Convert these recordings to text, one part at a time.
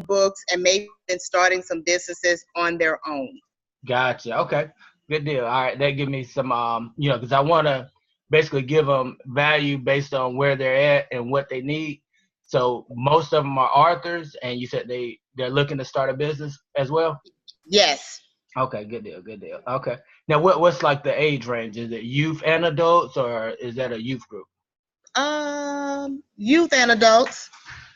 books and maybe then starting some businesses on their own. Gotcha. Okay. Good deal. All right. That give me some, because I want to basically give them value based on where they're at and what they need. So most of them are authors, and you said they're looking to start a business as well. Yes. Okay. Good deal. Good deal. Okay. Now, what's like the age range? Is it youth and adults, or is that a youth group? Youth and adults.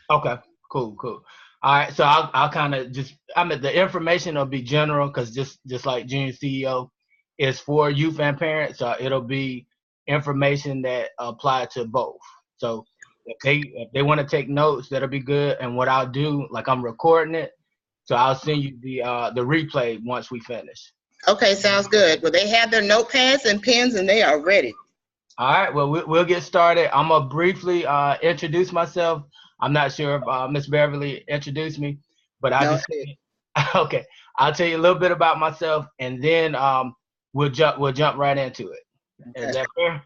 Okay, cool, cool. All right, so I'll kind of just, I mean, the information will be general because just like Junior CEO is for youth and parents, so it'll be information that apply to both. So if they want to take notes, that'll be good. And what I'll do, like I'm recording it, so I'll send you the replay once we finish. Okay, sounds good. Well, they have their notepads and pens, and they are ready. All right, well, we'll get started. I'm going to briefly introduce myself. I'm not sure if Miss Beverly introduced me, but I'll just okay. I'll tell you a little bit about myself, and then we'll jump right into it. Okay. Is that fair?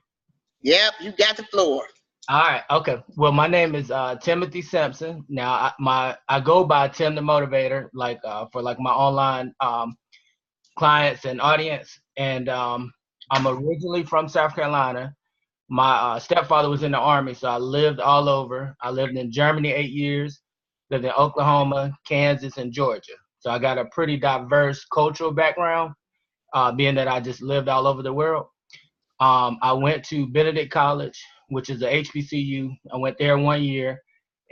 Yep, you got the floor. All right, okay. Well, my name is Timothy Sampson. Now, I go by Tim the Motivator, like for like my online clients and audience, and I'm originally from South Carolina. My stepfather was in the Army, so I lived all over. I lived in Germany 8 years, lived in Oklahoma, Kansas, and Georgia. So I got a pretty diverse cultural background, being that I just lived all over the world. I went to Benedict College, which is a HBCU. I went there 1 year,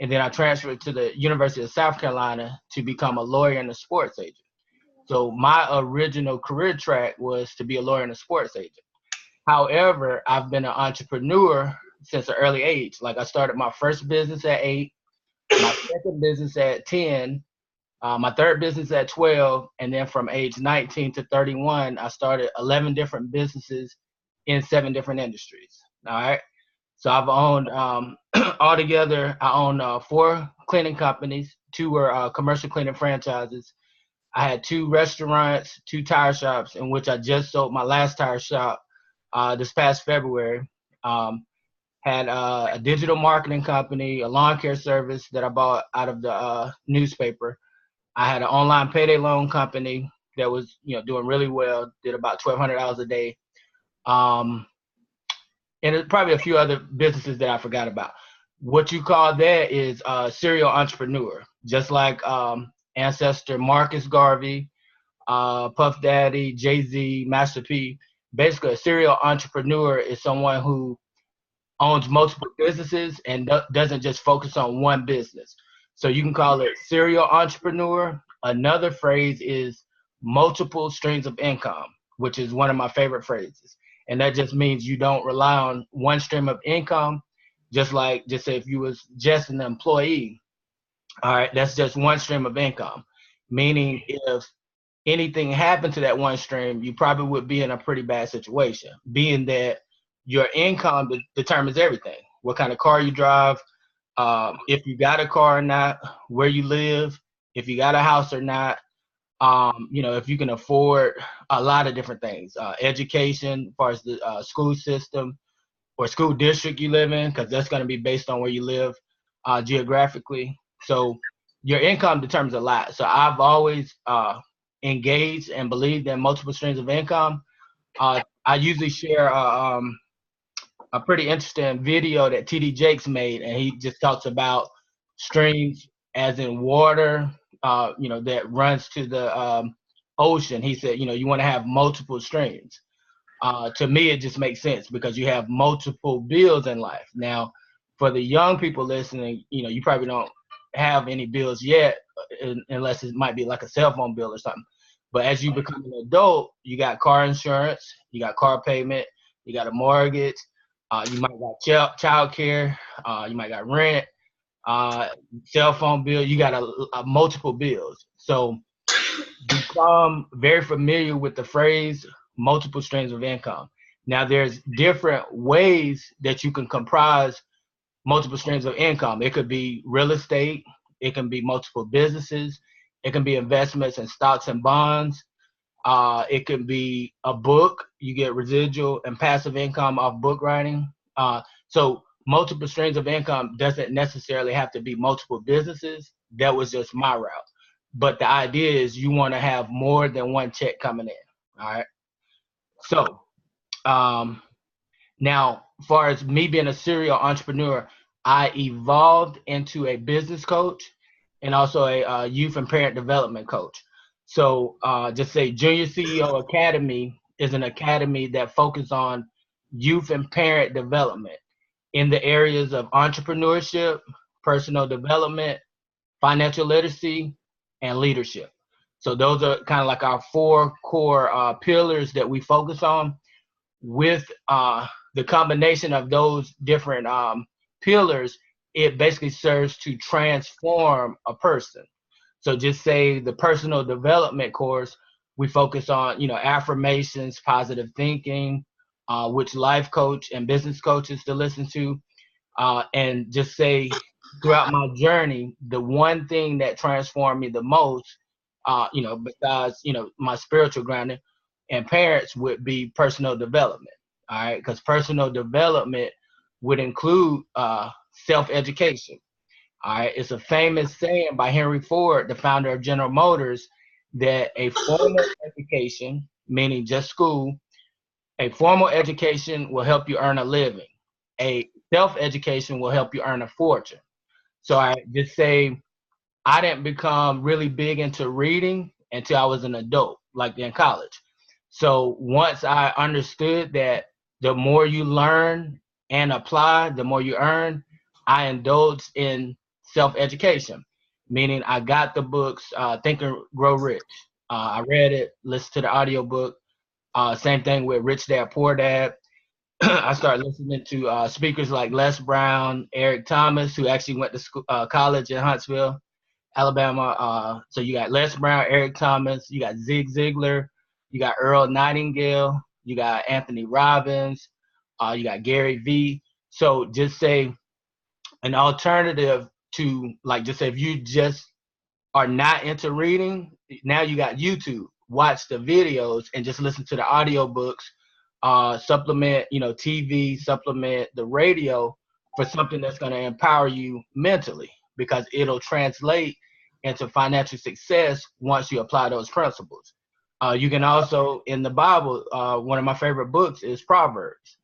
and then I transferred to the University of South Carolina to become a lawyer and a sports agent. So my original career track was to be a lawyer and a sports agent. However, I've been an entrepreneur since an early age. Like I started my first business at 8, my second business at 10, my third business at 12, and then from age 19 to 31, I started 11 different businesses in 7 different industries. All right. So I've owned, altogether, I own 4 cleaning companies. 2 were commercial cleaning franchises. I had 2 restaurants, 2 tire shops, in which I just sold my last tire shop this past February. Had a digital marketing company, a lawn care service that I bought out of the newspaper. I had an online payday loan company that was, doing really well. Did about $1,200 a day. And there's probably a few other businesses that I forgot about. What you call that is a serial entrepreneur, just like ancestor Marcus Garvey, Puff Daddy, Jay-Z, Master P. Basically, a serial entrepreneur is someone who owns multiple businesses and doesn't just focus on one business. So you can call it serial entrepreneur. Another phrase is multiple streams of income, which is one of my favorite phrases. And that just means you don't rely on one stream of income, just say if you was just an employee. All right, that's just one stream of income, meaning if anything happened to that one stream, you probably would be in a pretty bad situation, being that your income determines everything. What kind of car you drive, if you got a car or not, where you live, if you got a house or not, if you can afford a lot of different things, education, as far as the school system or school district you live in, because that's going to be based on where you live geographically. So your income determines a lot. So I've always engaged and believed in multiple streams of income. I usually share a pretty interesting video that TD Jakes made, and he just talks about streams as in water, that runs to the ocean. He said, you want to have multiple streams. To me, it just makes sense because you have multiple bills in life. Now, for the young people listening, you probably don't have any bills yet, unless it might be like a cell phone bill or something. But as you become an adult, you got car insurance, you got car payment, you got a mortgage, you might got child care, you might got rent, cell phone bill, you got a multiple bills. So become very familiar with the phrase multiple streams of income. Now there's different ways that you can comprise multiple streams of income. It could be real estate, it can be multiple businesses, it can be investments in stocks and bonds, it can be a book. You get residual and passive income off book writing. So multiple streams of income doesn't necessarily have to be multiple businesses. That was just my route. But the idea is you want to have more than one check coming in. All right. So now, as far as me being a serial entrepreneur, I evolved into a business coach and also a youth and parent development coach. So just say Junior CEO Academy is an academy that focuses on youth and parent development in the areas of entrepreneurship, personal development, financial literacy, and leadership. So those are kind of like our four core pillars that we focus on. With the combination of those different pillars, it basically serves to transform a person. So just say the personal development course, we focus on, affirmations, positive thinking, which life coach and business coaches to listen to. And just say throughout my journey, the one thing that transformed me the most, besides, my spiritual grounding and parents, would be personal development. All right. Because personal development would include self-education. All right. It's a famous saying by Henry Ford, the founder of General Motors, that a formal education, meaning just school, a formal education will help you earn a living. A self-education will help you earn a fortune. So I just say I didn't become really big into reading until I was an adult, like in college. So once I understood that the more you learn and apply, the more you earn, I indulged in self-education, meaning I got the books, Think and Grow Rich. I read it, listened to the audiobook. Same thing with Rich Dad, Poor Dad. I started listening to speakers like Les Brown, Eric Thomas, who actually went to school, college in Huntsville, Alabama. So you got Les Brown, Eric Thomas, you got Zig Ziglar, you got Earl Nightingale, you got Anthony Robbins, you got Gary Vee. So just say an alternative to, like, just say if you just are not into reading, now you got YouTube. Watch the videos and just listen to the audiobooks. Supplement, TV, supplement the radio for something that's going to empower you mentally, because it'll translate into financial success once you apply those principles. You can also, in the Bible, one of my favorite books is Proverbs.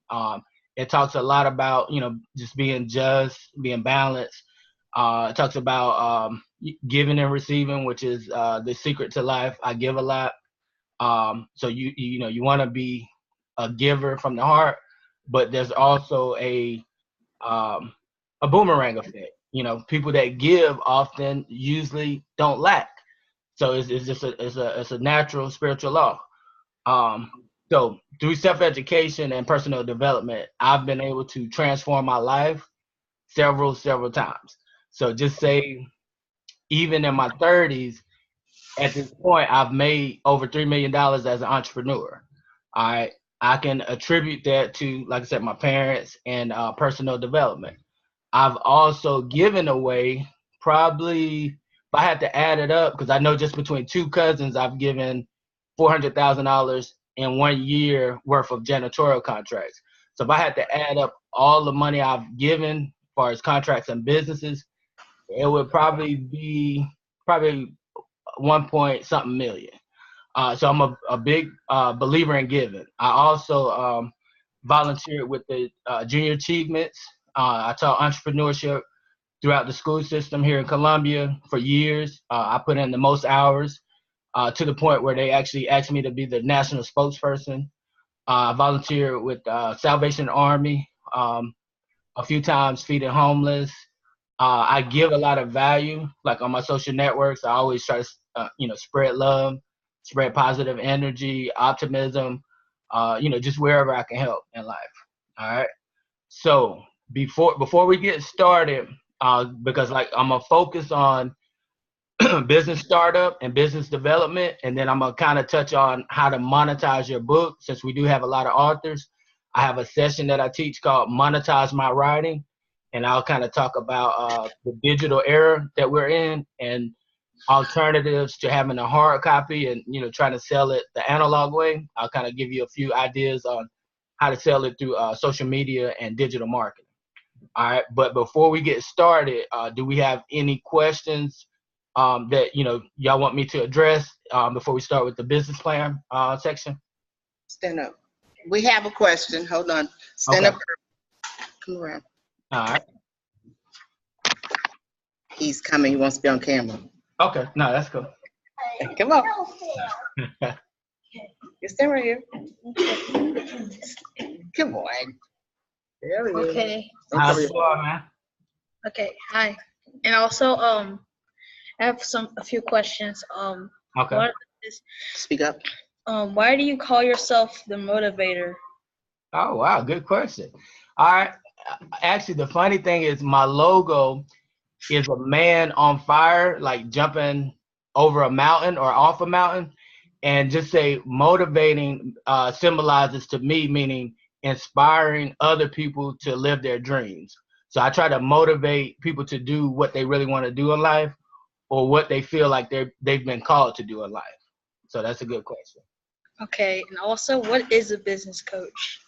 It talks a lot about, just being just, being balanced. It talks about giving and receiving, which is the secret to life. I give a lot. So you want to be a giver from the heart, but there's also a boomerang effect. People that give often usually don't lack. So it's just a natural spiritual law. So through self-education and personal development, I've been able to transform my life several times. So just say, even in my 30s, at this point, I've made over $3 million as an entrepreneur. I can attribute that to, like I said, my parents and personal development. I've also given away probably, if I had to add it up, because I know just between two cousins, I've given $400,000 in 1 year worth of janitorial contracts. So if I had to add up all the money I've given as far as contracts and businesses, it would probably be 1 point something million. So I'm a big believer in giving. I also volunteered with the Junior Achievements. I taught entrepreneurship throughout the school system here in Columbia for years. I put in the most hours to the point where they actually asked me to be the national spokesperson. I volunteered with Salvation Army a few times, feeding homeless. I give a lot of value, like on my social networks. I always try to, spread love, spread positive energy, optimism, just wherever I can help in life. All right. So before we get started, because like I'm gonna focus on business startup and business development, and then I'm gonna kind of touch on how to monetize your book, since we do have a lot of authors. I have a session that I teach called Monetize My Writing, and I'll kind of talk about the digital era that we're in and alternatives to having a hard copy and trying to sell it the analog way. I'll kind of give you a few ideas on how to sell it through social media and digital marketing. All right, but before we get started, do we have any questions that y'all want me to address before we start with the business plan section? Stand up. We have a question. Hold on. Stand Okay. up. Come around. All right. He's coming. He wants to be on camera. Okay. No, that's cool. Come on. You stand right here. Come on. There we go. Okay. How's it going, man? Okay. Hi. And also, I have a few questions. Okay. What is, Speak up. why do you call yourself the motivator? Oh, wow. Good question. All right. Actually, the funny thing is my logo is a man on fire, like jumping over a mountain or off a mountain. And just say motivating symbolizes to me, meaning inspiring other people to live their dreams. So I try to motivate people to do what they really want to do in life, or what they feel like they've been called to do in life. So that's a good question. Okay. And also, what is a business coach?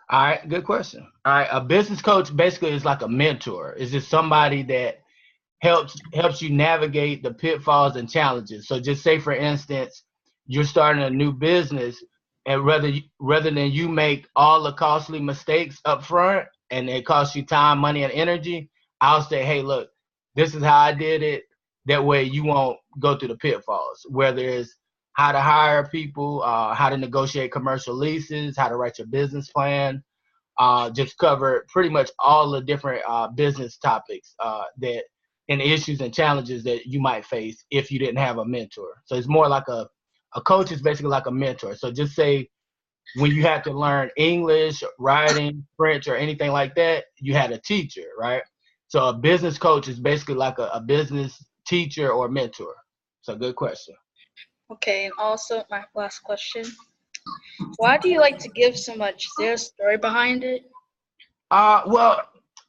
All right, good question. All right, a business coach basically is like a mentor. It's just somebody that helps you navigate the pitfalls and challenges. So just say, for instance, you're starting a new business, and rather than you make all the costly mistakes up front and it costs you time, money, and energy, I'll say, hey, look, this is how I did it. That way you won't go through the pitfalls, whether it's how to hire people, how to negotiate commercial leases, how to write your business plan, just cover pretty much all the different business topics that and issues and challenges that you might face if you didn't have a mentor. So it's more like a coach is basically like a mentor. So just say when you had to learn English, writing, French, or anything like that, you had a teacher, right? So a business coach is basically like a business teacher or mentor. So good question. Okay. And also, my last question. Why do you like to give so much? Is there a story behind it? Well,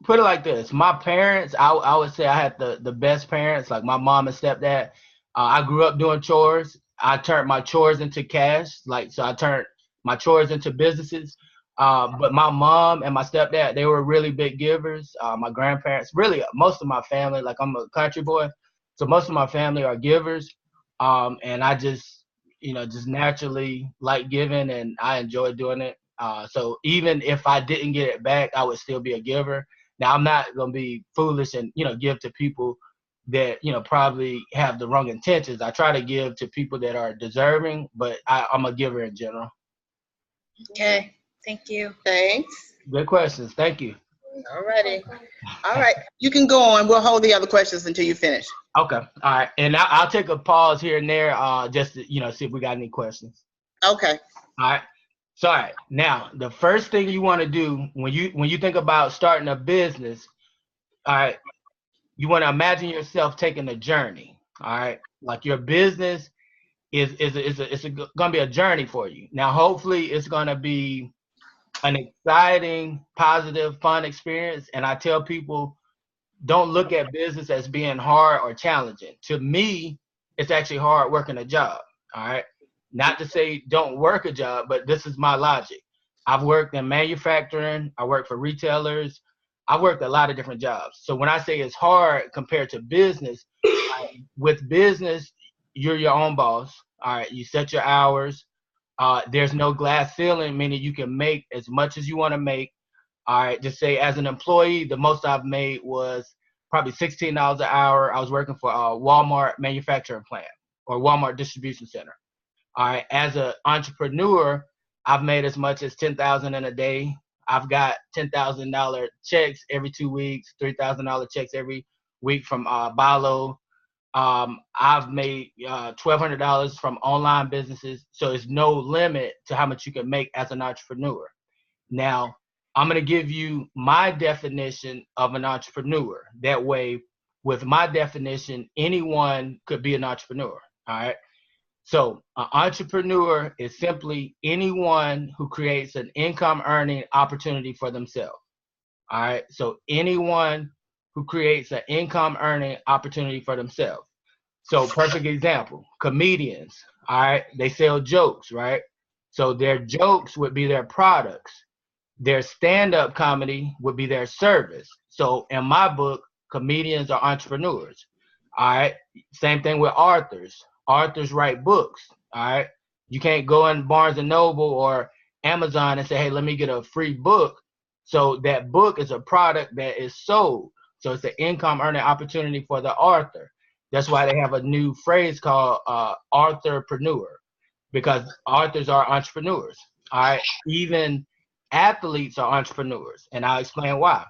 put it like this. My parents, I would say I had the best parents, like my mom and stepdad. I grew up doing chores. I turned my chores into cash. So I turned my chores into businesses. But my mom and my stepdad, they were really big givers. My grandparents, really most of my family, like I'm a country boy, so most of my family are givers. And I just naturally like giving, and I enjoy doing it. So even if I didn't get it back, I would still be a giver. Now I'm not gonna be foolish and give to people that probably have the wrong intentions. I try to give to people that are deserving, but I'm a giver in general. Okay. Thank you. Thanks. Good questions. Thank you. All righty. All right. You can go on. We'll hold the other questions until you finish. Okay. All right. And I'll take a pause here and there, just to see if we got any questions. Okay. All right. So, all right. Now, the first thing you want to do when you think about starting a business, all right, you want to imagine yourself taking a journey. All right. Like your business is going to be a journey for you. Now, hopefully, it's going to be an exciting, positive, fun experience. And I tell people, don't look at business as being hard or challenging. To me, it's actually hard working a job. All right. Not to say don't work a job, but this is my logic. I've worked in manufacturing. I worked for retailers. I've worked a lot of different jobs. So when I say it's hard compared to business, with business, you're your own boss. All right. You set your hours. There's no glass ceiling, meaning you can make as much as you want to make. All right, just say as an employee, the most I've made was probably $16 an hour. I was working for a Walmart manufacturing plant or Walmart distribution center. All right, as an entrepreneur, I've made as much as $10,000 in a day. I've got $10,000 checks every 2 weeks, $3,000 checks every week from Balo. I've made $1,200 from online businesses. So there's no limit to how much you can make as an entrepreneur. Now, I'm going to give you my definition of an entrepreneur. That way, with my definition, anyone could be an entrepreneur. All right. So an entrepreneur is simply anyone who creates an income earning opportunity for themselves. All right. So anyone who creates an income earning opportunity for themselves. So perfect example, comedians. All right. They sell jokes, right? So their jokes would be their products. Their stand-up comedy would be their service. So in my book, comedians are entrepreneurs. All right. Same thing with authors. Authors write books. All right. You can't go in Barnes and Noble or Amazon and say, hey, let me get a free book. So that book is a product that is sold. So it's an income earning opportunity for the author. That's why they have a new phrase called authorpreneur, because authors are entrepreneurs. All right. Even athletes are entrepreneurs. And I'll explain why.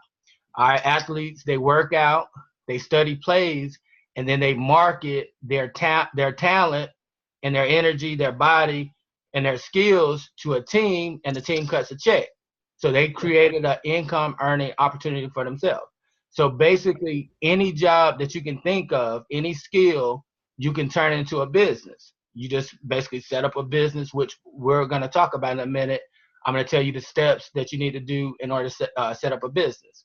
All right. Athletes, they work out, they study plays, and then they market their talent and their energy, their body, and their skills to a team, and the team cuts a check. So they created an income earning opportunity for themselves. So basically, any job that you can think of, any skill, you can turn into a business. You just basically set up a business, which we're going to talk about in a minute. I'm going to tell you the steps that you need to do in order to set up a business.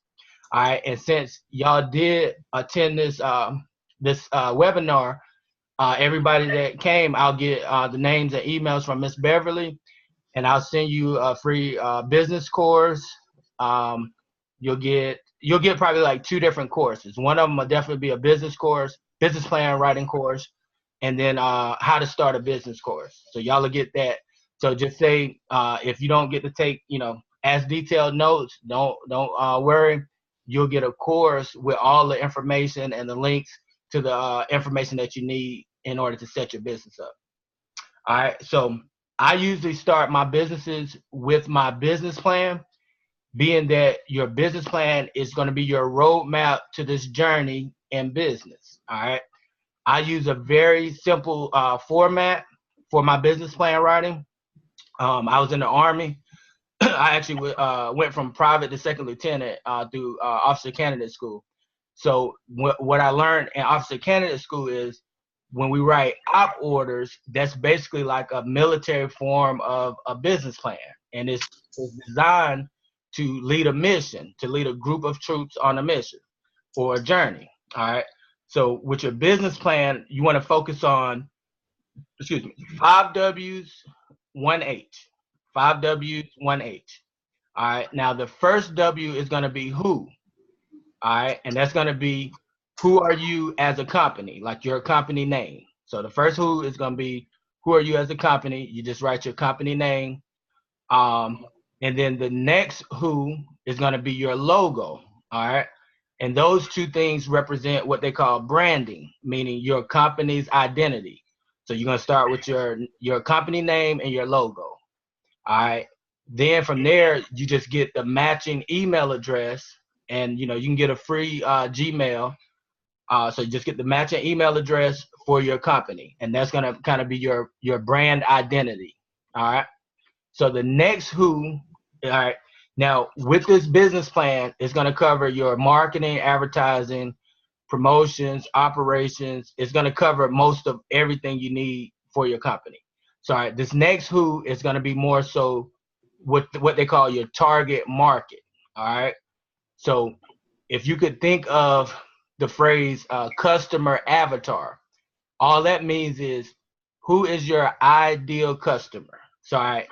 All right, and since y'all did attend this webinar, everybody that came, I'll get the names and emails from Miss Beverly, and I'll send you a free business course. You'll get probably like 2 different courses. One of them will definitely be a business course, business plan writing course, and then how to start a business course. So y'all will get that. So just say if you don't get to take as detailed notes, don't worry. You'll get a course with all the information and the links to the information that you need in order to set your business up. All right. So I usually start my businesses with my business plan, being that your business plan is going to be your roadmap to this journey in business. All right. I use a very simple format for my business plan writing. I was in the Army. I actually went from private to second lieutenant through officer candidate school. So what I learned in officer candidate school is when we write op orders, that's basically like a military form of a business plan. And it's designed to lead a mission, to lead a group of troops on a mission or a journey. All right. So with your business plan, you want to focus on, 5 W's, 1 H. 5 W's, 1 H. All right. Now the first W is going to be who. All right. And that's going to be who are you as a company, like your company name. So the first who is going to be who are you as a company. You just write your company name. And then the next who is going to be your logo. All right. And those 2 things represent what they call branding, meaning your company's identity. So you're going to start with your company name and your logo. All right. Then from there, you just get the matching email address, and you can get a free Gmail. So you just get the matching email address for your company, and that's going to kind of be your brand identity. All right. So the next who, all right. Now with this business plan, it's going to cover your marketing, advertising, promotions, operations. It's going to cover most of everything you need for your company. So all right, this next who is going to be more so what they call your target market. All right. So if you could think of the phrase customer avatar, all that means is who is your ideal customer. So I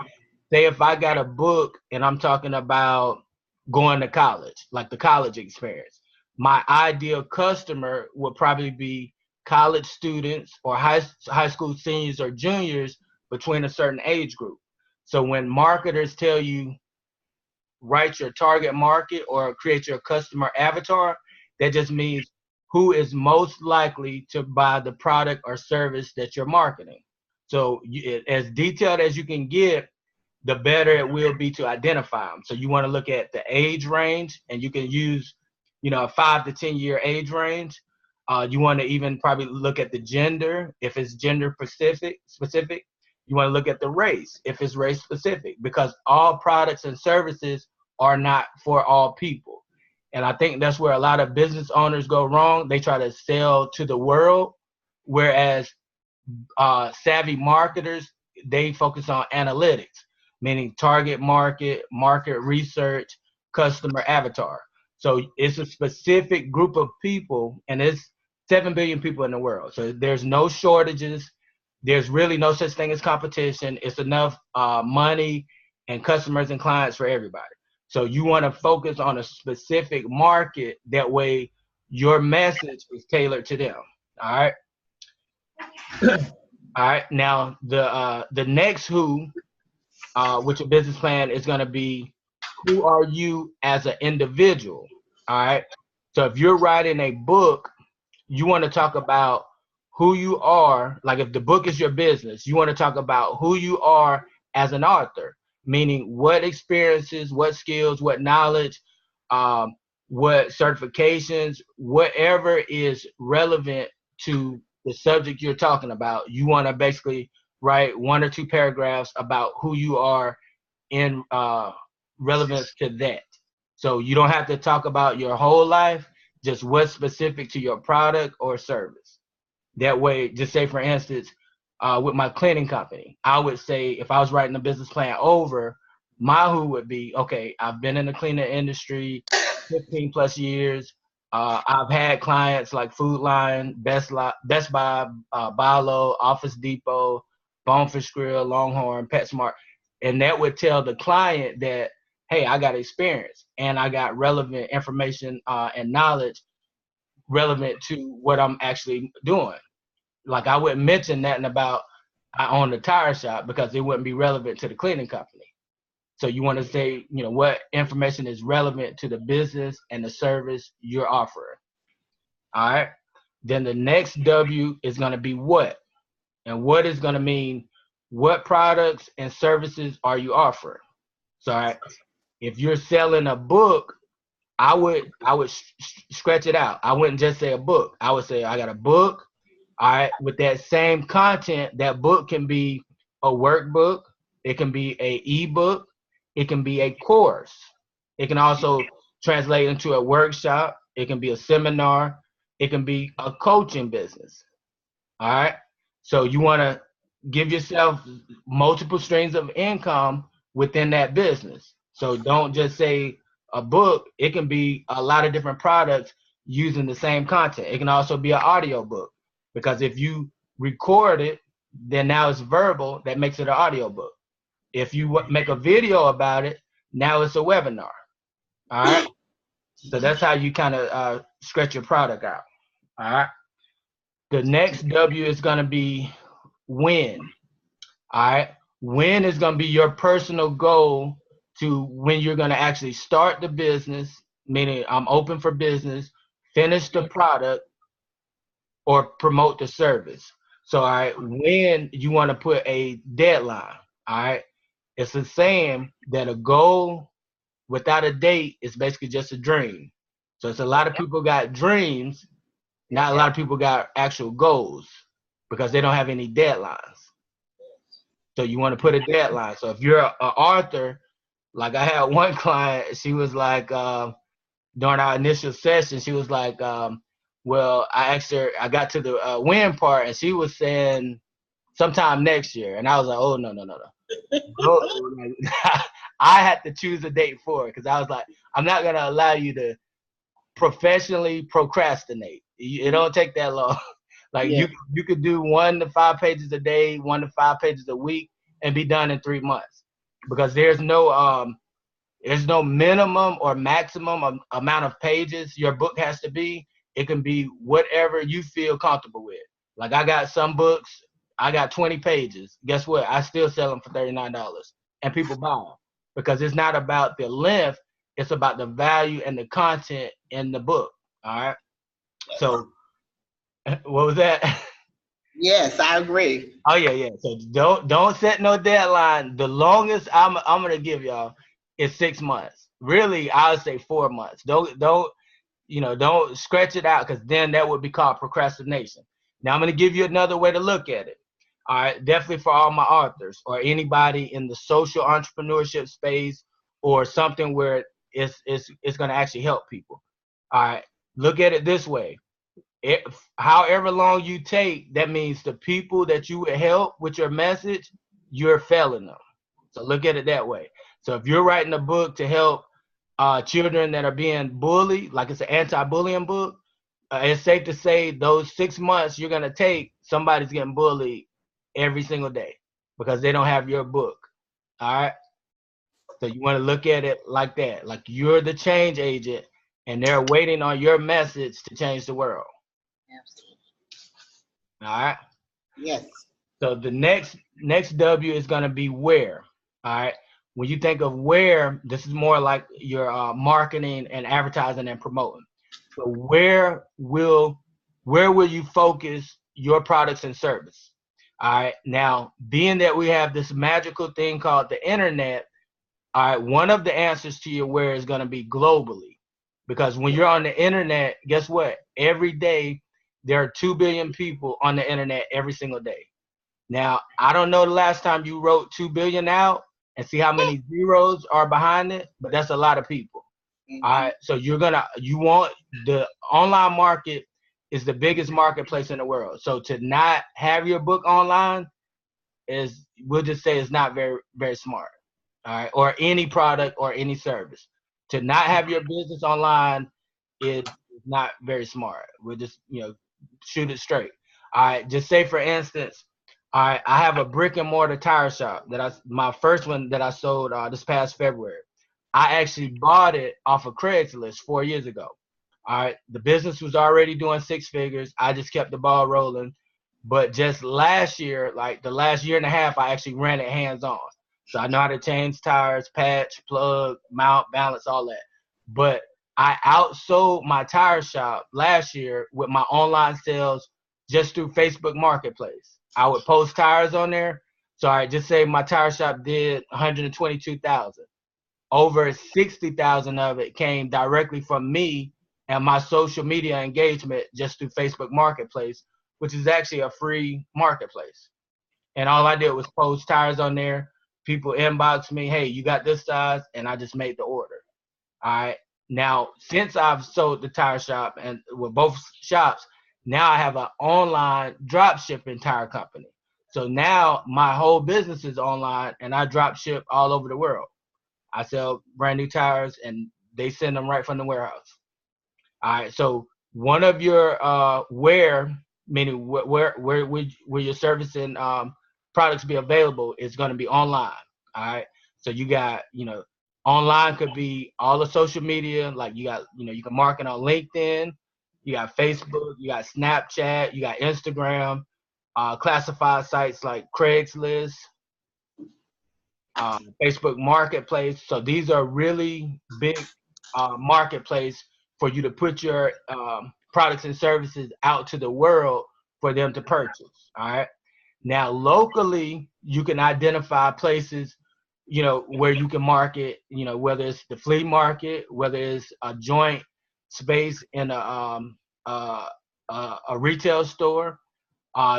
say if I got a book and I'm talking about going to college, like the college experience, my ideal customer would probably be college students or high school seniors or juniors between a certain age group. So when marketers tell you write your target market or create your customer avatar, that just means who is most likely to buy the product or service that you're marketing. So as detailed as you can get, the better it will be to identify them. So you want to look at the age range, and you can use, a 5 to 10 year age range. You want to even probably look at the gender, if it's gender specific. You want to look at the race, if it's race specific, because all products and services are not for all people. And I think that's where a lot of business owners go wrong. They try to sell to the world, whereas savvy marketers, they focus on analytics, meaning target market, market research, customer avatar. So it's a specific group of people, and it's 7 billion people in the world. So there's no shortages. There's really no such thing as competition. It's enough money and customers and clients for everybody. So you want to focus on a specific market. That way your message is tailored to them. All right. All right. Now the next who, with your business plan is going to be, who are you as an individual? All right. So if you're writing a book, you want to talk about who you are. Like if the book is your business, you want to talk about who you are as an author, meaning what experiences, what skills, what knowledge, um, what certifications, whatever is relevant to the subject you're talking about. You want to basically write 1 or 2 paragraphs about who you are in relevance to that. So you don't have to talk about your whole life, just what's specific to your product or service. That way, just say for instance, with my cleaning company, I would say if I was writing a business plan over, my who would be, okay, I've been in the cleaning industry 15 plus years. I've had clients like Food Lion, Best Buy, Bilo, Office Depot, Bonefish Grill, Longhorn, PetSmart. And that would tell the client that, hey, I got experience and I got relevant information and knowledge relevant to what I'm actually doing. Like I wouldn't mention nothing about I own a tire shop because it wouldn't be relevant to the cleaning company. So you want to say, what information is relevant to the business and the service you're offering. All right. Then the next W is going to be what, and what is going to mean what products and services are you offering. So all right, if you're selling a book, I would scratch it out. I wouldn't just say a book. I would say I got a book. All right, with that same content, that book can be a workbook. It can be a ebook. It can be a course. It can also translate into a workshop. It can be a seminar. It can be a coaching business. All right. So you want to give yourself multiple streams of income within that business. So don't just say a book. It can be a lot of different products using the same content. It can also be an audio book, because if you record it, then now it's verbal. That makes it an audio book. If you make a video about it, now it's a webinar. All right. So that's how you kind of stretch your product out. All right. The next W is going to be when. All right. When is going to be your personal goal to when you're going to actually start the business, meaning I'm open for business, finish the product, or promote the service. So, all right, when you want to put a deadline. All right. It's a saying that a goal without a date is basically just a dream. So it's a lot of people got dreams, not a lot of people got actual goals because they don't have any deadlines. So you want to put a deadline. So if you're an author, like I had one client, she was like, during our initial session, she was like, well, I asked her, I got to the when part, and she was saying sometime next year. And I was like, oh, no. I had to choose a date for it because I was like, I'm not going to allow you to professionally procrastinate. It don't take that long. Like you could do 1 to 5 pages a day, 1 to 5 pages a week, and be done in 3 months. Because there's no minimum or maximum amount of pages your book has to be. It can be whatever you feel comfortable with. Like I got some books, I got 20 pages. Guess what? I still sell them for $39, and people buy them because it's not about the length. It's about the value and the content in the book. All right. So what was that? Yes, I agree. Oh yeah. So don't set no deadline. The longest I'm gonna give y'all is 6 months. Really, I would say 4 months. Don't scratch it out, because then that would be called procrastination. Now I'm gonna give you another way to look at it. All right, definitely for all my authors or anybody in the social entrepreneurship space or something where it's gonna actually help people. All right, look at it this way. However long you take, that means the people that you would help with your message, you're failing them. So look at it that way. So if you're writing a book to help children that are being bullied, like it's an anti-bullying book, it's safe to say those 6 months you're going to take, somebody's getting bullied every single day because they don't have your book. All right. So you want to look at it like that. Like you're the change agent and they're waiting on your message to change the world. Absolutely. All right. Yes. So the next W is going to be where. All right. When you think of where, this is more like your marketing and advertising and promoting. So where will you focus your products and service? All right. Now, being that we have this magical thing called the internet, all right, one of the answers to your where is going to be globally. Because when you're on the internet, guess what? Every day, there are 2 billion people on the internet every single day. Now, I don't know the last time you wrote 2 billion out and see how many zeros are behind it, but that's a lot of people. All right. So you want the online market is the biggest marketplace in the world. So to not have your book online is, we'll just say, it's not very, very smart. All right. Or any product or any service. To not have your business online is not very smart. We'll just, shoot it straight. All right. Just say, for instance, all right, I have a brick and mortar tire shop my first one that I sold this past February. I actually bought it off of Craigslist 4 years ago. All right. The business was already doing 6 figures. I just kept the ball rolling. But just last year, like the last year and a half, I actually ran it hands-on. So I know how to change tires, patch, plug, mount, balance, all that. But I outsold my tire shop last year with my online sales just through Facebook Marketplace. I would post tires on there. So I just say my tire shop did 122,000. Over 60,000 of it came directly from me and my social media engagement just through Facebook Marketplace, which is actually a free marketplace. And all I did was post tires on there. People inbox me, hey, you got this size, and I just made the order. All right. Now, since I've sold the tire shop and with both shops, now I have an online drop shipping tire company. So now my whole business is online and I drop ship all over the world. I sell brand new tires and they send them right from the warehouse. All right. So one of your where, meaning where your service and products be available, is going to be online. All right. So you got, online could be all the social media. Like you got, you can market on LinkedIn, you got Facebook, you got Snapchat, you got Instagram, classified sites like Craigslist, Facebook Marketplace. So these are really big marketplace for you to put your products and services out to the world for them to purchase. All right. Now, locally, you can identify places, where you can market, whether it's the flea market, whether it's a joint space in a retail store.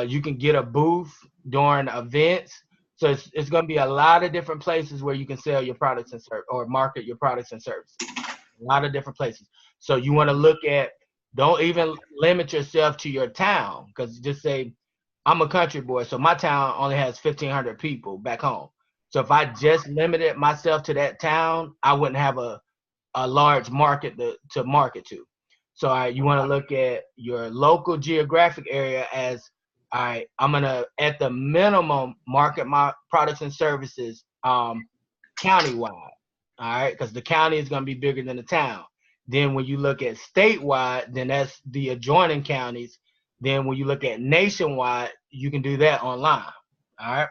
You can get a booth during events. So it's going to be a lot of different places where you can sell your products and or market your products and services. A lot of different places. So you want to look at, don't even limit yourself to your town, because just say, I'm a country boy, so my town only has 1,500 people back home. So if I just limited myself to that town, I wouldn't have a large market to market to. So you want to look at your local geographic area as, all right, I'm going to, at the minimum, market my products and services countywide, all right, because the county is going to be bigger than the town. Then when you look at statewide, then that's the adjoining counties. Then when you look at nationwide, you can do that online, all right?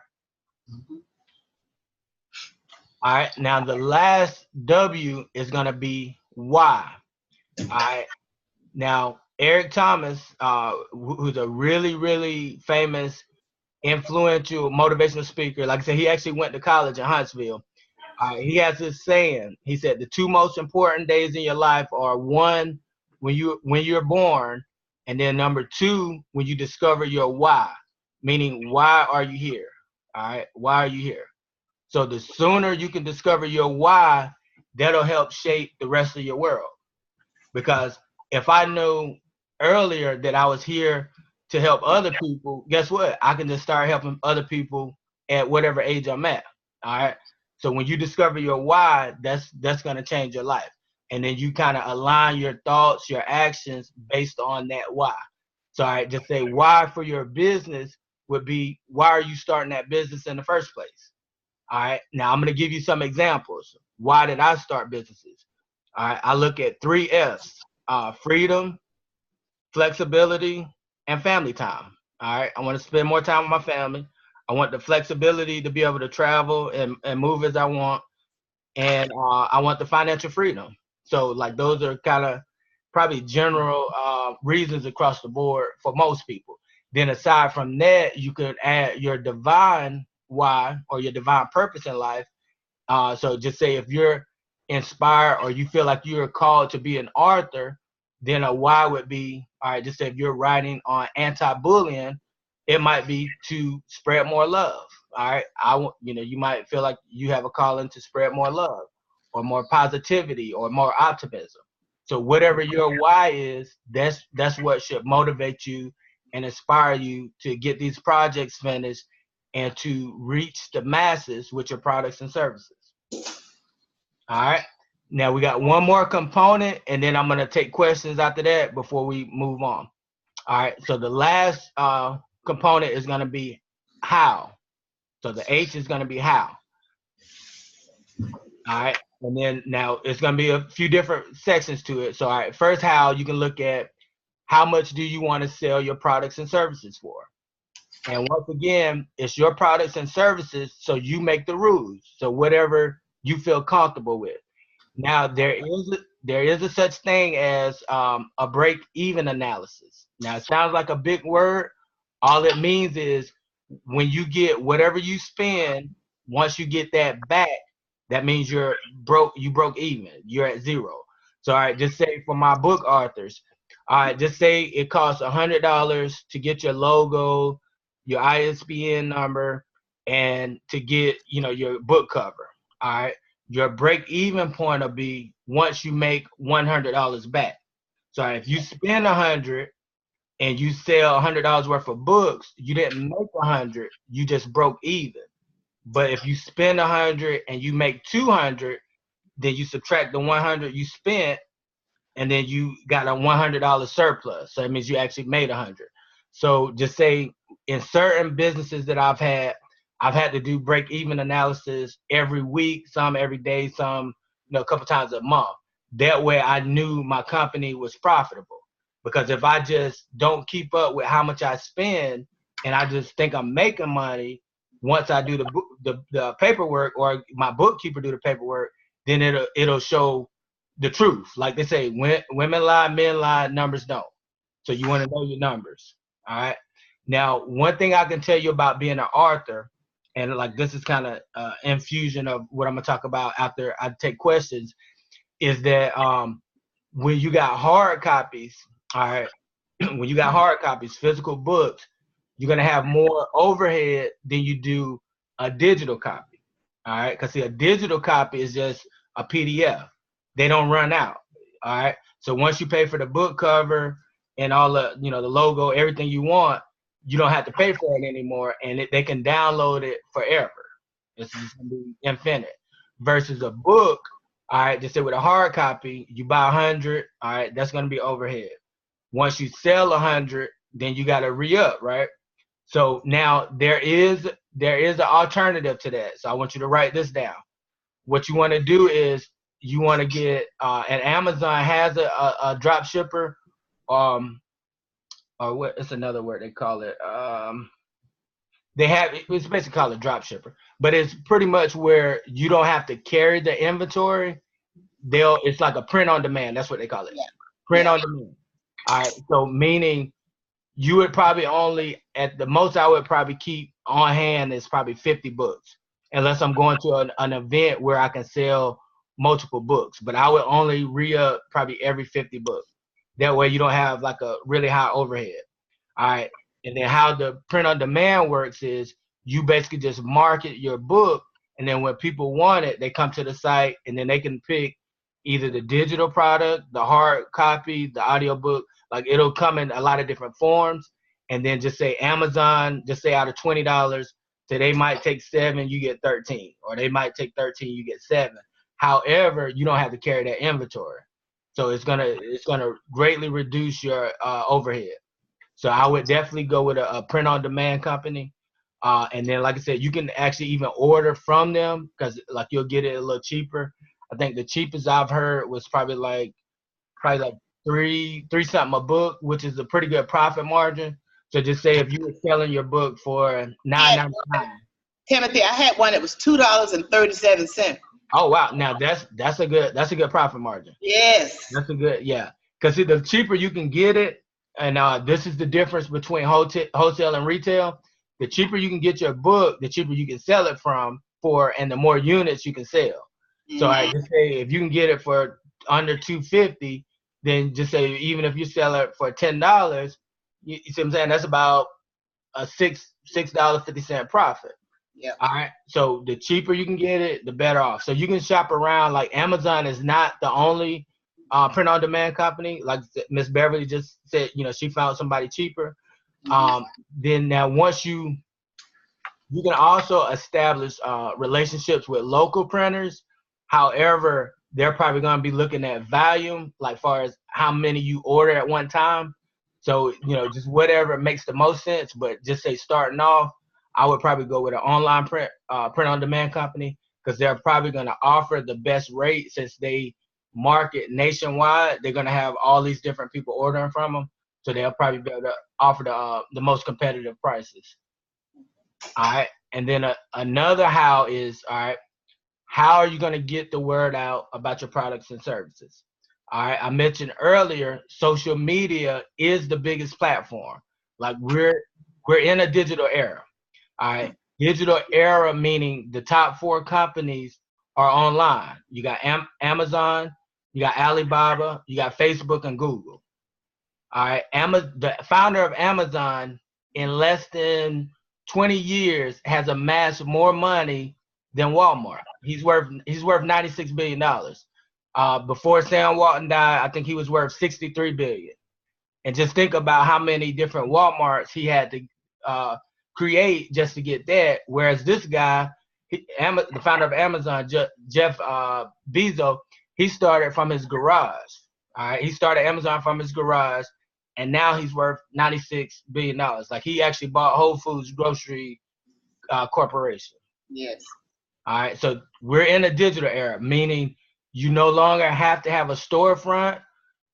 All right, now the last W is going to be why, all right? Now, Eric Thomas, who's a really, really famous, influential, motivational speaker, like I said, he actually went to college in Huntsville. He has this saying. He said the 2 most important days in your life are, 1, when you're born, and then number 2, when you discover your why, meaning why are you here? All right, why are you here? So the sooner you can discover your why, that'll help shape the rest of your world. Because if I knew earlier that I was here to help other people, guess what? I can just start helping other people at whatever age I'm at. All right. So when you discover your why, that's going to change your life. And then you kind of align your thoughts, your actions based on that why. So I just say why for your business would be, why are you starting that business in the first place? All right. Now I'm going to give you some examples. Why did I start businesses? All right. I look at 3 F's: freedom, flexibility, and family time. All right. I want to spend more time with my family. I want the flexibility to be able to travel and move as I want. And I want the financial freedom. So like those are kind of probably general reasons across the board for most people. Then aside from that, you could add your divine why or your divine purpose in life. So just say if you're inspired or you feel like you're called to be an author, then a why would be, all right, just say if you're writing on anti-bullying, it might be to spread more love. All right. You might feel like you have a calling to spread more love or more positivity or more optimism. So whatever your why is, that's what should motivate you and inspire you to get these projects finished and to reach the masses with your products and services. All right. Now we got one more component, and then I'm gonna take questions after that before we move on. All right. So the last component is gonna be how. So the H is gonna be how. All right. And then now it's gonna be a few different sections to it. So all right, first how you can look at how much do you want to sell your products and services for. And once again, it's your products and services, so you make the rules. So whatever you feel comfortable with. Now there is a such thing as a break-even analysis. Now it sounds like a big word. All it means is when you get whatever you spend, once you get that back, that means you're broke. You broke even. You're at zero. So all right, just say for my book authors, all right, just say it costs $100 to get your logo, your ISBN number, and to get your book cover. All right, your break even point will be once you make $100 back. So if you spend 100 and you sell $100 worth of books, you didn't make 100, you just broke even. But if you spend 100 and you make 200, then you subtract the 100 you spent, and then you got a $100 surplus. So that means you actually made 100. So just say in certain businesses that I've had to do break even analysis every week, some every day, some a couple times a month. That way I knew my company was profitable. Because if I just don't keep up with how much I spend and I just think I'm making money, once I do the paperwork or my bookkeeper do the paperwork, then it'll show the truth. Like they say, women lie, men lie, numbers don't. So you want to know your numbers. All right. Now, one thing I can tell you about being an author, and like this is kind of infusion of what I'm gonna talk about after I take questions, is that when you got hard copies, all right, when you got hard copies, physical books, you're gonna have more overhead than you do a digital copy. All right, because see, a digital copy is just a PDF. They don't run out. All right. So once you pay for the book cover and all the logo, everything you want, you don't have to pay for it anymore, and they can download it forever. It's just gonna be infinite. Versus a book, all right, just say with a hard copy, you buy 100, all right, that's gonna be overhead. Once you sell 100, then you gotta re-up, right? So now there is an alternative to that. So I want you to write this down. What you want to do is you want to get and Amazon has a drop shipper, or what? It's another word they call it. They have it's basically called a drop shipper, but it's pretty much where you don't have to carry the inventory. It's like a print on demand. That's what they call it. Yeah. Print on demand. All right. So meaning you would probably only, at the most I would probably keep on hand is probably 50 books, unless I'm going to an event where I can sell multiple books. But I would only re-up probably every 50 books. That way you don't have like a really high overhead. All right. And then how the print on demand works is you basically just market your book, and then when people want it, they come to the site, and then they can pick either the digital product, the hard copy, the audio book. Like it'll come in a lot of different forms, and then just say Amazon, just say out of $20, so they might take 7, you get 13, or they might take 13, you get 7. However, you don't have to carry that inventory, so it's gonna greatly reduce your overhead. So I would definitely go with a print-on-demand company. And then, like I said, you can actually even order from them because, like, you'll get it a little cheaper. I think the cheapest I've heard was probably like three something a book, which is a pretty good profit margin. So just say if you were selling your book for $9.99. Timothy, I had one that was $2.37. Oh wow! Now that's a good profit margin. Yes. That's a good, yeah. Because the cheaper you can get it, and this is the difference between wholesale and retail. The cheaper you can get your book, the cheaper you can sell it for, and the more units you can sell. So I just say if you can get it for under $250, then just say even if you sell it for $10, you see what I'm saying? That's about a $6.50 profit. Yeah. All right. So the cheaper you can get it, the better off. So you can shop around. Like Amazon is not the only print on demand company. Like Miss Beverly just said, she found somebody cheaper. Then now once you can also establish relationships with local printers. However, they're probably going to be looking at volume, like far as how many you order at one time. So, just whatever makes the most sense. But just say starting off, I would probably go with an online print on demand company, because they're probably going to offer the best rate since they market nationwide. They're going to have all these different people ordering from them. So they'll probably be able to offer the most competitive prices. All right. And then another how is, all right, how are you going to get the word out about your products and services? All right. I mentioned earlier, social media is the biggest platform. Like we're in a digital era. All right. Digital era, meaning the top 4 companies are online. You got Amazon, you got Alibaba, you got Facebook and Google. All right. The founder of Amazon in less than 20 years has amassed more money than Walmart. He's worth $96 billion. Before Sam Walton died, I think he was worth $63 billion. And just think about how many different Walmarts he had to create just to get that. Whereas this guy, the founder of Amazon, Jeff Bezos, he started from his garage. All right, he started Amazon from his garage, and now he's worth $96 billion. Like he actually bought Whole Foods Grocery Corporation. Yes. All right, so we're in a digital era, meaning you no longer have to have a storefront.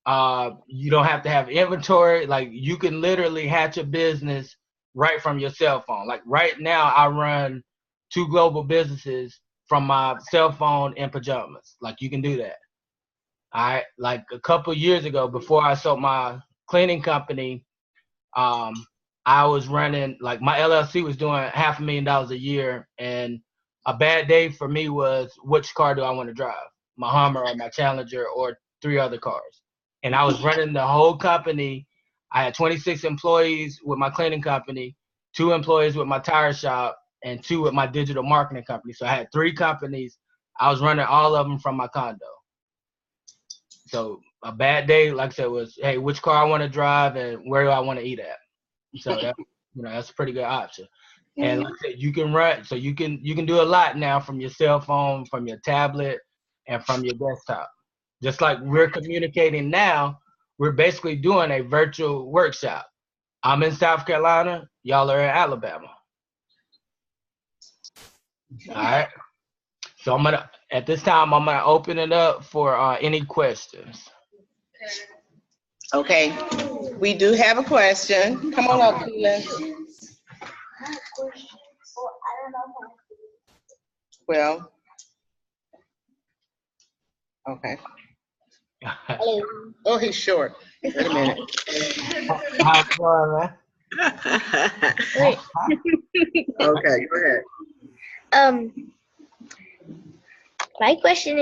You don't have to have inventory. Like you can literally hatch a business right from your cell phone. Like right now, I run 2 global businesses from my cell phone in pajamas. Like you can do that. All right, like a couple years ago, before I sold my cleaning company, I was running, like my LLC was doing $500,000 a year, and a bad day for me was, which car do I want to drive? My Hummer or my Challenger or 3 other cars. And I was running the whole company. I had 26 employees with my cleaning company, 2 employees with my tire shop, and 2 with my digital marketing company. So I had 3 companies. I was running all of them from my condo. So a bad day, like I said, was, hey, which car I want to drive and where do I want to eat at? So that, that's a pretty good option. And like I said, you can run, so you can do a lot now from your cell phone, from your tablet, and from your desktop. Just like we're communicating now, we're basically doing a virtual workshop. I'm in South Carolina, y'all are in Alabama. All right. So at this time, I'm gonna open it up for any questions. Okay. We do have a question. Come on up, Keelan. Well, okay. Hello. Oh, he's short. Wait a minute. How's it going, man? Okay, go ahead. My question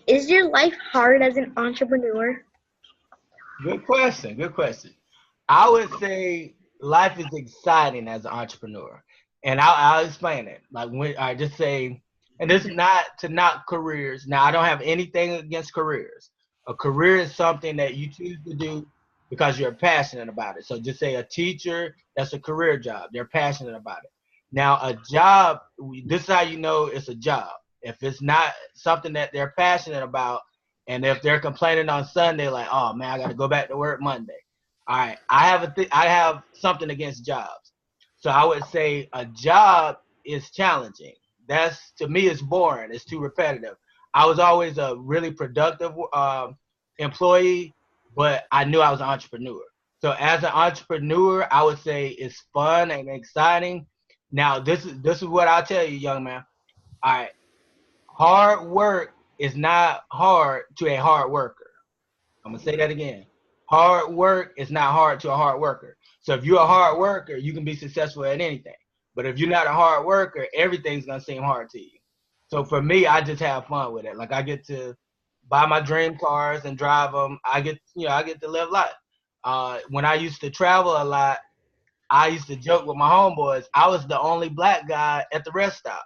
is your life hard as an entrepreneur? Good question. Good question. I would say life is exciting as an entrepreneur, and I'll explain it. Like when I just say, and this is not to knock careers. Now, I don't have anything against careers. A career is something that you choose to do because you're passionate about it. So just say a teacher, that's a career job. They're passionate about it. Now, a job, this is how you know it's a job. If it's not something that they're passionate about, and if they're complaining on Sunday, like, oh man, I got to go back to work Monday. All right, I have something against jobs. So I would say a job is challenging. That's, to me, it's boring. It's too repetitive. I was always a really productive employee, but I knew I was an entrepreneur. So as an entrepreneur, I would say it's fun and exciting. Now, this is what I'll tell you, young man. All right, hard work is not hard to a hard worker. I'm gonna say that again. Hard work is not hard to a hard worker. So if you're a hard worker, you can be successful at anything. But if you're not a hard worker, everything's gonna seem hard to you. So for me, I just have fun with it. Like I get to buy my dream cars and drive them. I get to live life. When I used to travel a lot, I used to joke with my homeboys. I was the only black guy at the rest stop.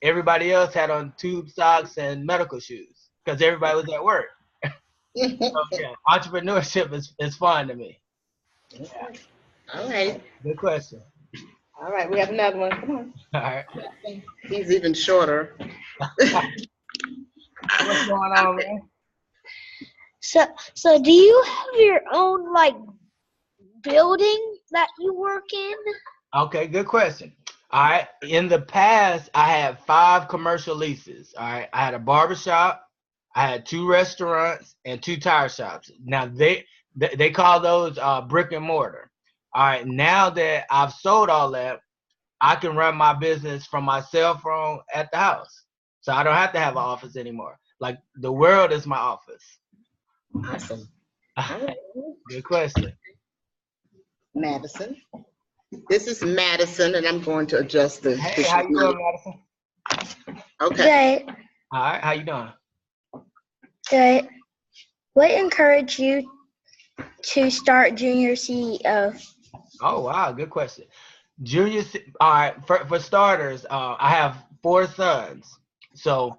Everybody else had on tube socks and medical shoes because everybody was at work. So yeah, entrepreneurship is fun to me. Yeah. All right. Good question. All right. We have another one. Come on. All right. He's even shorter. What's going on, man? So do you have your own like building that you work in? Okay, good question. All right. In the past, I had 5 commercial leases. All right. I had a barbershop, I had 2 restaurants, and 2 tire shops. Now they call those brick and mortar. All right. Now that I've sold all that, I can run my business from my cell phone at the house. So I don't have to have an office anymore. Like the world is my office. Awesome. Good question. Madison. This is Madison, and I'm going to adjust the. Hey, how you doing, Madison? Okay. Good. All right, how you doing? Good. What encouraged you to start Junior CEO? Oh, wow, good question. All right, for starters, I have 4 sons. So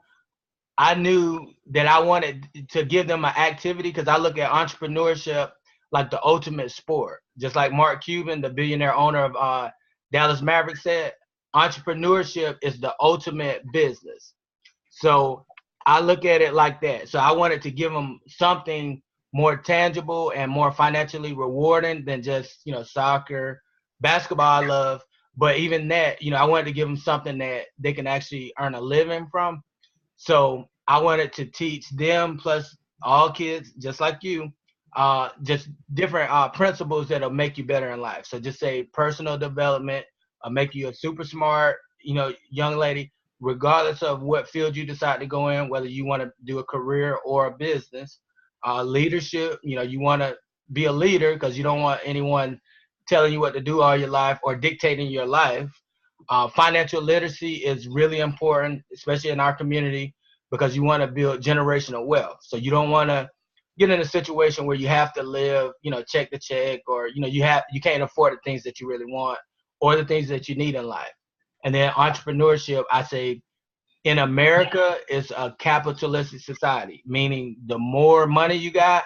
I knew that I wanted to give them an activity because I look at entrepreneurship like the ultimate sport. Just like Mark Cuban, the billionaire owner of Dallas Mavericks, said, entrepreneurship is the ultimate business. So I look at it like that. So I wanted to give them something more tangible and more financially rewarding than just, soccer, basketball I love. But even that, I wanted to give them something that they can actually earn a living from. So I wanted to teach them, plus all kids, just like you, just different principles that'll make you better in life. So just say personal development, make you a super smart, young lady, regardless of what field you decide to go in, whether you want to do a career or a business. Leadership, you want to be a leader because you don't want anyone telling you what to do all your life or dictating your life. Financial literacy is really important, especially in our community, because you want to build generational wealth. So you don't want to get in a situation where you have to live, check to check, or you can't afford the things that you really want or the things that you need in life. And then entrepreneurship, I say, in America, is a capitalistic society, meaning the more money you got,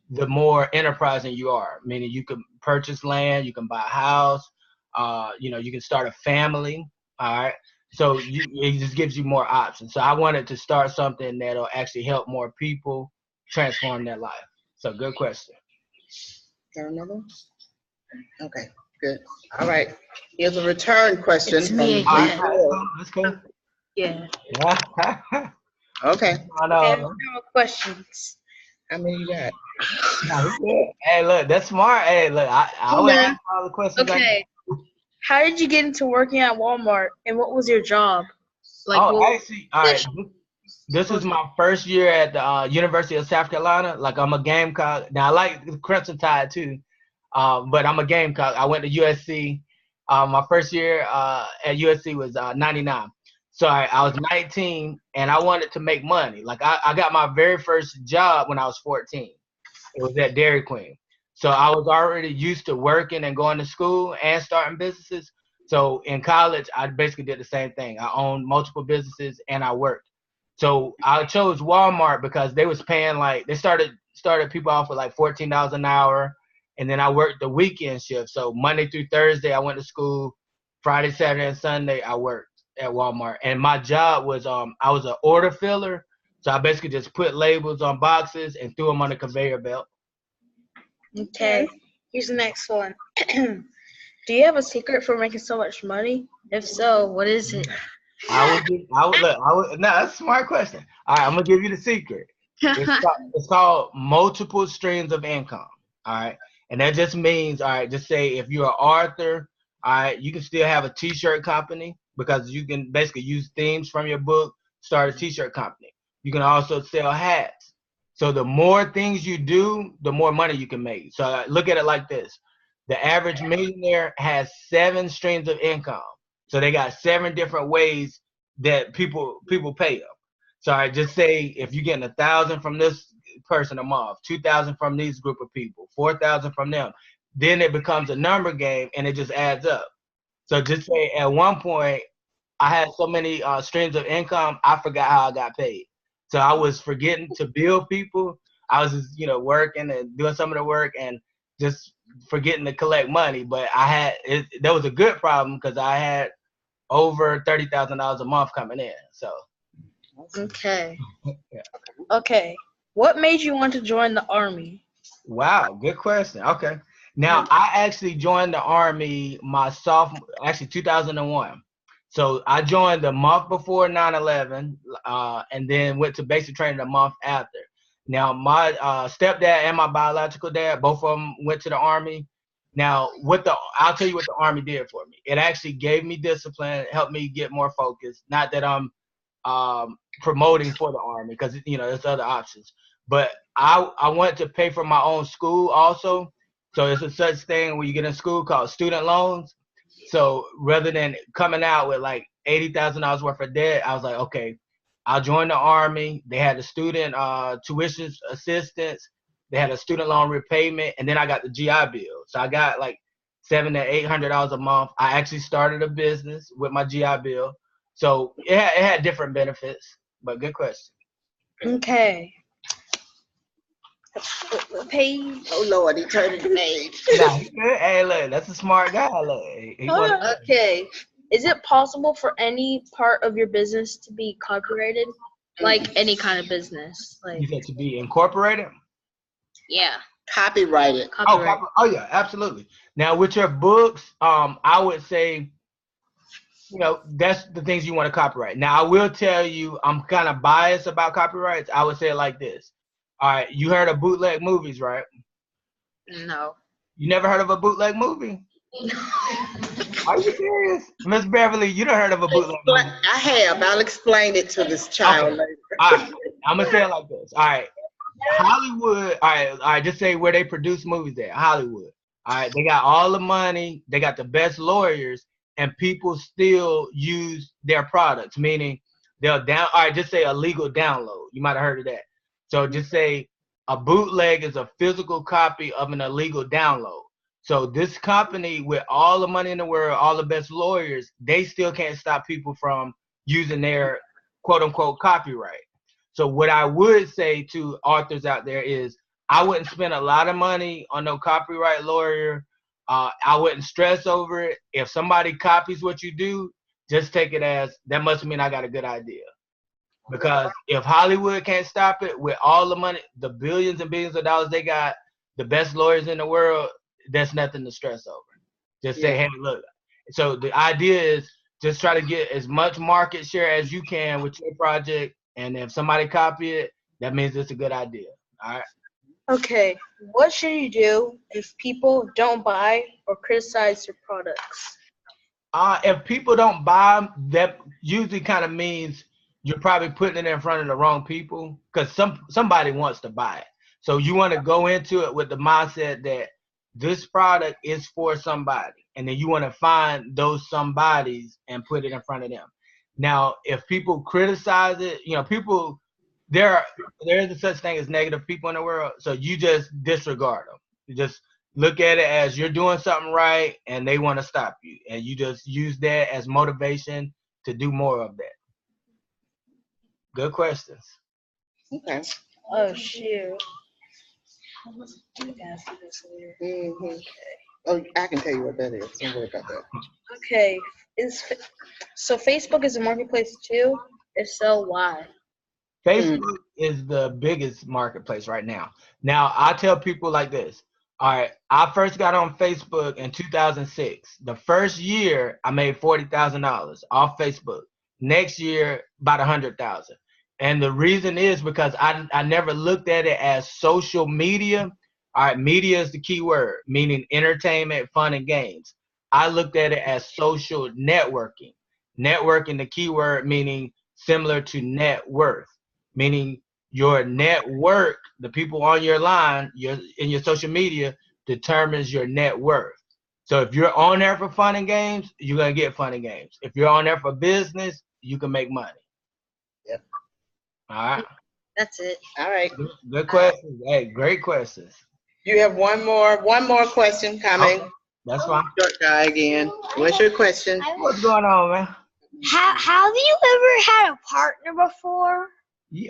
the more enterprising you are, meaning you can purchase land, you can buy a house, you can start a family, all right? So it just gives you more options. So I wanted to start something that'll actually help more people transform their life. So good question. Got another one? Okay, good. All right. Here's a return question. It's me from again. Bill. That's cool. Yeah. Okay. Okay, no more questions. How many you got? Hey, look, that's smart. Hey, look, I would ask all the questions. Okay. How did you get into working at Walmart, and what was your job? Actually, all right. This is my first year at the University of South Carolina. Like, I'm a Gamecock. Now, I like the Crimson Tide, too, but I'm a Gamecock. I went to USC. My first year at USC was 99. So I was 19, and I wanted to make money. Like, I got my very first job when I was 14. It was at Dairy Queen. So I was already used to working and going to school and starting businesses. So in college, I basically did the same thing. I owned multiple businesses and I worked. So I chose Walmart because they was paying they started people off with like $14 an hour. And then I worked the weekend shift. So Monday through Thursday, I went to school. Friday, Saturday, and Sunday, I worked at Walmart. And my job was, I was an order filler. So I basically just put labels on boxes and threw them on the conveyor belt. Okay. Here's the next one. Do you have a secret for making so much money? If so, what is it? No, that's a smart question. All right, I'm gonna give you the secret. It's called multiple streams of income. All right, And that just means, all right, just say if you're an author, all right, you can still have a t-shirt company because you can basically use themes from your book, start a t-shirt company. You can also sell hats. So the more things you do, the more money you can make. So look at it like this. The average millionaire has 7 streams of income. So they got 7 different ways that people pay them. So I just say if you're getting 1,000 from this person a month, 2,000 from these group of people, 4,000 from them, then it becomes a number game and it just adds up. So just say at one point I had so many streams of income, I forgot how I got paid. So I was forgetting to bill people. I was just, working and doing some of the work and just forgetting to collect money. But that was a good problem because I had over $30,000 a month coming in. So. Okay. Yeah. Okay. What made you want to join the Army? Wow, good question. Okay. Now, I actually joined the Army my actually 2001. So I joined the month before 9/11, and then went to basic training the month after. Now, my stepdad and my biological dad, both of them went to the Army. Now, I'll tell you what the Army did for me. It actually gave me discipline, helped me get more focused. Not that I'm promoting for the Army, because there's other options. But I wanted to pay for my own school also. So it's a such thing when you get in school called student loans. So rather than coming out with like $80,000 worth of debt, I was like, okay, I'll join the Army. They had the student tuition assistance. They had a student loan repayment, and then I got the GI Bill. So I got like $700 to $800 a month. I actually started a business with my GI Bill. So it had different benefits, but good question. Okay. What page? Oh Lord, he turned the page. Nah, he good. Hey, look, that's a smart guy. Look, he was, Okay. Is it possible for any part of your business to be copyrighted? Like any kind of business? you Like, said to be incorporated? yeah. Copyrighted. Copyright. Oh yeah, absolutely. Now with your books, I would say, that's the things you want to copyright. Now I will tell you, I'm kind of biased about copyrights. I would say it like this. All right, you heard of bootleg movies, right? No. You never heard of a bootleg movie? Are you serious? Miss Beverly, you done heard of a bootleg movie? I have. I'll explain it to this child Okay. later. All right, I'm gonna say it like this. All right, Hollywood. All right. Just say where they produce movies at. Hollywood. All right, they got all the money. They got the best lawyers, and people still use their products. Meaning, they'll All right, just say a legal download. You might have heard of that. So just say a bootleg is a physical copy of an illegal download. So this company with all the money in the world, all the best lawyers, they still can't stop people from using their quote unquote copyright. So what I would say to authors out there is I wouldn't spend a lot of money on no copyright lawyer. I wouldn't stress over it. If somebody copies what you do, just take it as that must mean I got a good idea. Because if Hollywood can't stop it with all the money, the billions and billions of dollars they got, the best lawyers in the world, that's nothing to stress over. Just say, hey, look. So the idea is just try to get as much market share as you can with your project. And if somebody copy it, that means it's a good idea. All right. Okay. What should you do if people don't buy or criticize your products? If people don't buy them, that usually kind of means you're probably putting it in front of the wrong people because somebody wants to buy it. So you want to go into it with the mindset that this product is for somebody, and then you want to find those somebodies and put it in front of them. Now, if people criticize it, people, there is a such thing as negative people in the world, so you just disregard them. You just look at it as you're doing something right, and they want to stop you, and you just use that as motivation to do more of that. Good questions. Okay. Oh, shoot. Mm-hmm. Oh, I can tell you what that is. Don't worry about that. Okay. So Facebook is a marketplace too? If so, why? Facebook is the biggest marketplace right now. Now, I tell people like this. All right, I first got on Facebook in 2006. The first year, I made $40,000 off Facebook. Next year, about 100,000. And the reason is because I never looked at it as social media. All right, media is the key word, meaning entertainment, fun, and games. I looked at it as social networking. Networking, the key word, meaning similar to net worth, meaning your network, the people on your line, in your social media, determines your net worth. So if you're on there for fun and games, you're gonna get fun and games. If you're on there for business, you can make money. Yep. All right. That's it. All right. Good questions. Hey, great questions. You have one more question coming. Okay, that's fine. Short guy again. What's your question? What's going on, man? Have you ever had a partner before?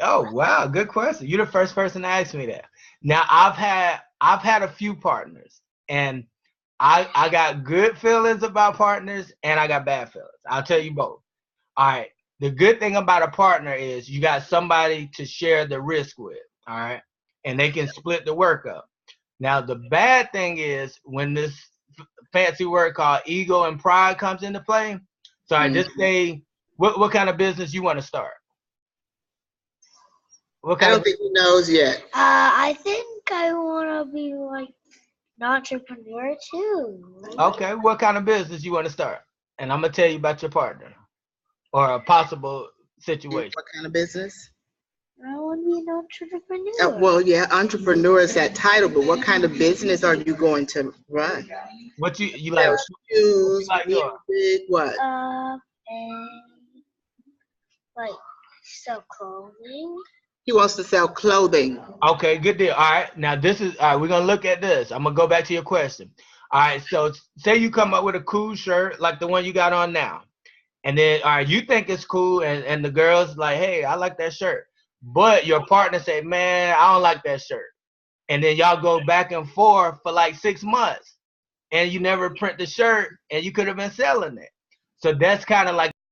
Oh, wow, good question. You're the first person to ask me that. Now, I've had a few partners, and I got good feelings about partners, and I got bad feelings. I'll tell you both. All right. The good thing about a partner is you got somebody to share the risk with. All right, and they can split the work up. Now, the bad thing is when this fancy word called ego and pride comes into play. So I just say, what kind of business you want to start? What I kind don't of think he knows yet. I think I want to be like an entrepreneur too. Okay, what kind of business you want to start? And I'm gonna tell you about your partner or a possible situation. What kind of business? I want to be an entrepreneur. Well, yeah, entrepreneur is that title, but what kind of business are you going to run? What you like? Sell shoes, like doing? music, what? And like sell clothing. He wants to sell clothing. Okay, good deal. All right, now this is all right. We're gonna look at this. I'm gonna go back to your question. All right, so say you come up with a cool shirt like the one you got on now, and then all right, you think it's cool, and the girl's like, hey, I like that shirt, but your partner say, man, I don't like that shirt, and then y'all go back and forth for like 6 months, and you never print the shirt, and you could have been selling it. So that's kind of like